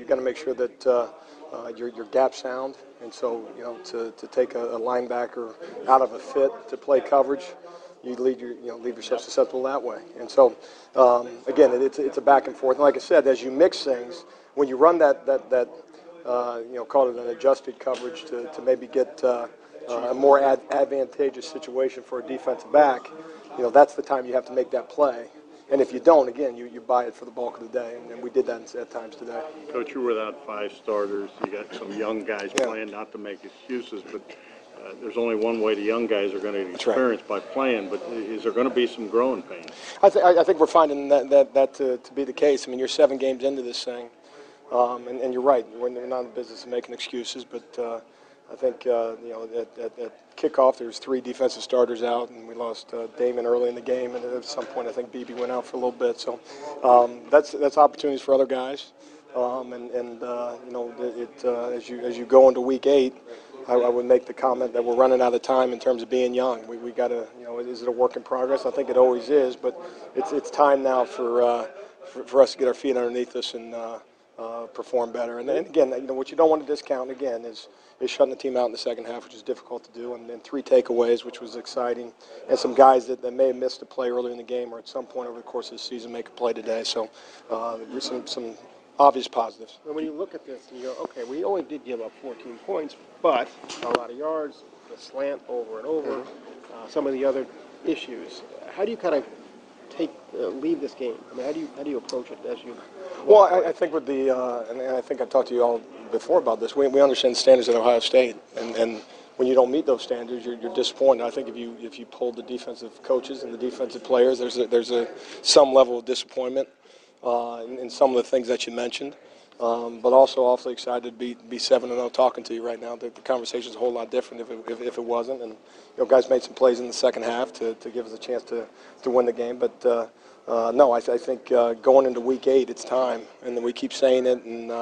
got to make sure that your gap sound, and so to take a linebacker out of a fit to play coverage, you leave yourself susceptible that way. And so again, it's a back and forth. And like I said, as you mix things, when you run that call it an adjusted coverage to maybe get a more advantageous situation for a defensive back, that's the time you have to make that play. And if you don't, again, you buy it for the bulk of the day, and we did that at times today. Coach, you were without 5 starters. You got some young guys playing, not to make excuses, but there's only one way the young guys are going to experience by playing. But is there going to be some growing pains? I think we're finding that to be the case. I mean, you're 7 games into this thing, and you're right. We're not in the business of making excuses, but I think at kickoff there's 3 defensive starters out, and we lost Damon early in the game, and at some point I think BB went out for a little bit. So that's opportunities for other guys, as you go into week 8, I would make the comment that we're running out of time in terms of being young. We got to, is it a work in progress? I think it always is, but it's time now for us to get our feet underneath us and perform better. And then again, what you don't want to discount again is shutting the team out in the second half, which is difficult to do, and then 3 takeaways, which was exciting, and some guys that may have missed a play early in the game or at some point over the course of the season make a play today. So there's some obvious positives. When you look at this and you go, okay, we only did give up 14 points, but a lot of yards, the slant over and over, some of the other issues. How do you kind of leave this game? I mean, how do you approach it as you? Well, I think with the and I think I talked to you all before about this. We understand the standards at Ohio State, and when you don't meet those standards, you're disappointed. I think if you polled the defensive coaches and the defensive players, there's some level of disappointment in some of the things that you mentioned. But also awfully excited to be 7-0 talking to you right now. The conversation's a whole lot different if it wasn't. And guys made some plays in the second half to give us a chance to win the game. But no, I think going into week 8, it's time, and then we keep saying it. And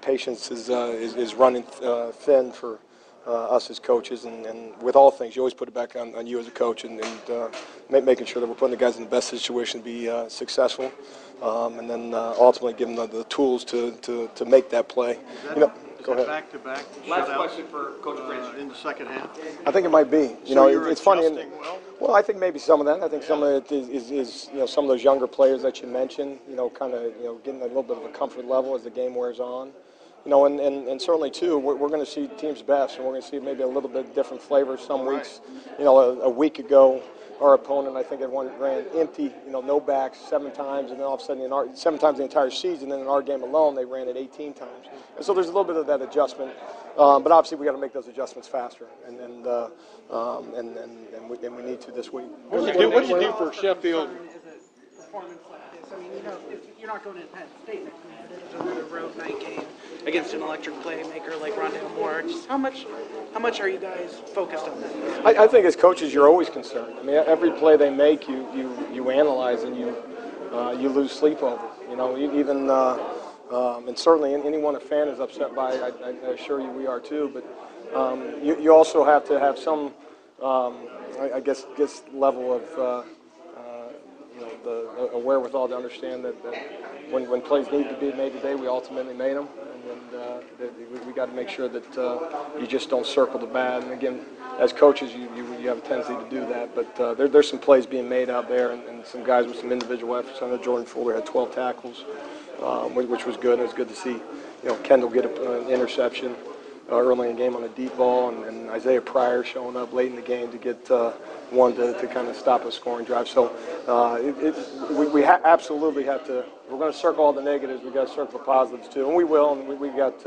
patience is running thin for us as coaches, and with all things, you always put it back on you as a coach, and making sure that we're putting the guys in the best situation to be successful, and then ultimately give them the tools to make that play. Go ahead. Back-to-back Last question for Coach Grinch. In the second half? I think it might be. It's funny. Well, I think maybe some of that. I think some of it is some of those younger players that you mentioned. Kind of getting a little bit of a comfort level as the game wears on. And certainly too, we're going to see teams best, and we're going to see maybe a little bit different flavor some weeks. A week ago, our opponent, I think, ran empty, no backs 7 times, and then all of a sudden, 7 times the entire season. And in our game alone, they ran it 18 times. And so there's a little bit of that adjustment, but obviously we got to make those adjustments faster, and we need to this week. What did you do for Sheffield? Performance like this. I mean, if you're not going to Penn State next week, but it is another road night game against an electric playmaker like Rondale Moore. Just how much are you guys focused on that? I think as coaches, you're always concerned. I mean, every play they make, you analyze and you lose sleep over. Even and certainly anyone a fan is upset by, I assure you we are too. But you also have to have some, I guess level of the wherewithal to understand that when plays need to be made today, we ultimately made them, and we got to make sure that you just don't circle the bad. And again, as coaches, you have a tendency to do that. But there's some plays being made out there, and some guys with some individual efforts. I know Jordan Fuller had 12 tackles, which was good. It was good to see Kendall get an interception early in the game on a deep ball, and Isaiah Pryor showing up late in the game to get one to kind of stop a scoring drive. So we absolutely have to. We're going to circle all the negatives. We got to circle the positives too, and we will. And we got,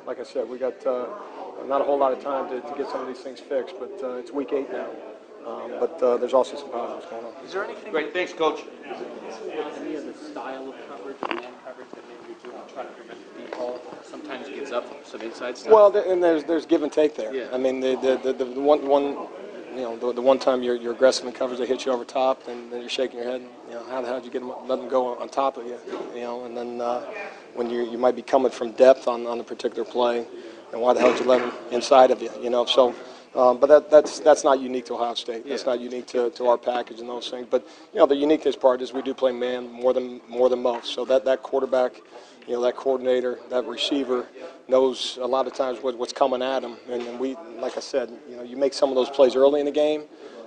like I said, we got not a whole lot of time to get some of these things fixed. But it's week 8 now. But there's also some positives going on. Is there anything? Great, thanks, Coach. Any of the style of coverage, man coverage that maybe you're doing to try to prevent the deep ball? Sometimes gives up some inside stuff. Well, and there's give and take there. Yeah. I mean, the one time you're aggressive in coverage, they hit you over top, and then you're shaking your head. How the hell did you let them go on top of you? And then when you might be coming from depth on a particular play, and why the hell did you let them inside of you? So But that's not unique to Ohio State. That's not unique to our package and those things. But the uniqueness part is we do play man more than most. So that quarterback, that coordinator, that receiver knows a lot of times what's coming at them. And we, like I said, you make some of those plays early in the game,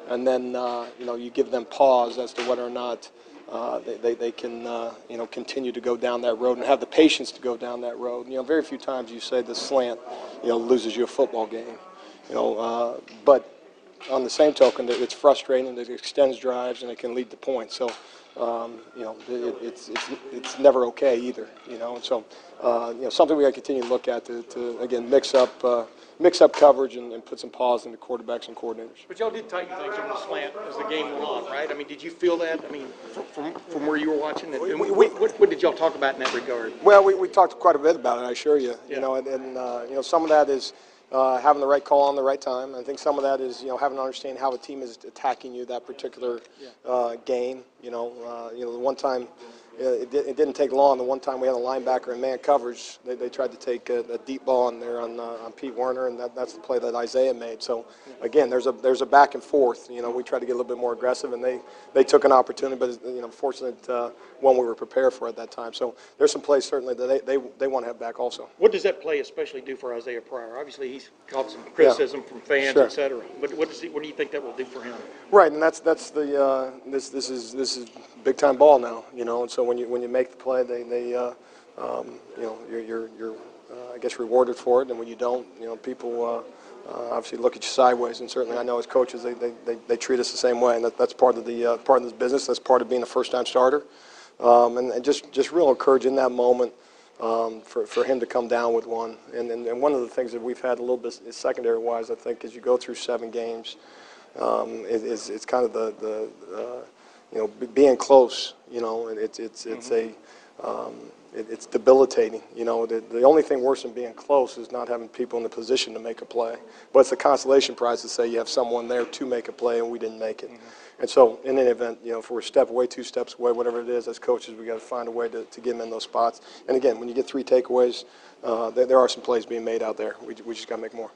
and then you give them pause as to whether or not they can continue to go down that road and have the patience to go down that road. Very few times you say the slant loses you a football game. But on the same token, it's frustrating. It extends drives and it can lead to points. So, it's never okay either. And so, something we got to continue to look at to again mix up coverage and put some pause into quarterbacks and coordinators. But y'all did tighten things on the slant as the game went on, right? I mean, did you feel that? I mean, from where you were watching, and what did y'all talk about in that regard? Well, we talked quite a bit about it, I assure you. And some of that is having the right call on the right time. I think some of that is having to understand how a team is attacking you that particular game. The one time it didn't take long. The one time we had a linebacker in man coverage, they tried to take a deep ball in there on Pete Werner, and that's the play that Isaiah made. So again, there's a back and forth. We tried to get a little bit more aggressive, and they took an opportunity, but fortunate one we were prepared for at that time. So there's some plays certainly that they want to have back also. What does that play especially do for Isaiah Pryor? Obviously, he's caught some criticism from fans, sure. et cetera. But what do you think that will do for him? Right, and that's the this is big time ball now, and so when you make the play, you're I guess rewarded for it, and when you don't, people obviously look at you sideways, and certainly I know as coaches they treat us the same way, and that's part of this business. That's part of being a first-time starter, and just real encouraging that moment for him to come down with one, and one of the things that we've had a little bit secondary-wise, I think, as you go through 7 games. It's kind of the being close, and it's debilitating. The only thing worse than being close is not having people in the position to make a play. But it's a consolation prize to say you have someone there to make a play and we didn't make it. And so in any event, if we're a step away, 2 steps away, whatever it is, as coaches, we got to find a way to get them in those spots. And again, when you get 3 takeaways, there are some plays being made out there. We just got to make more.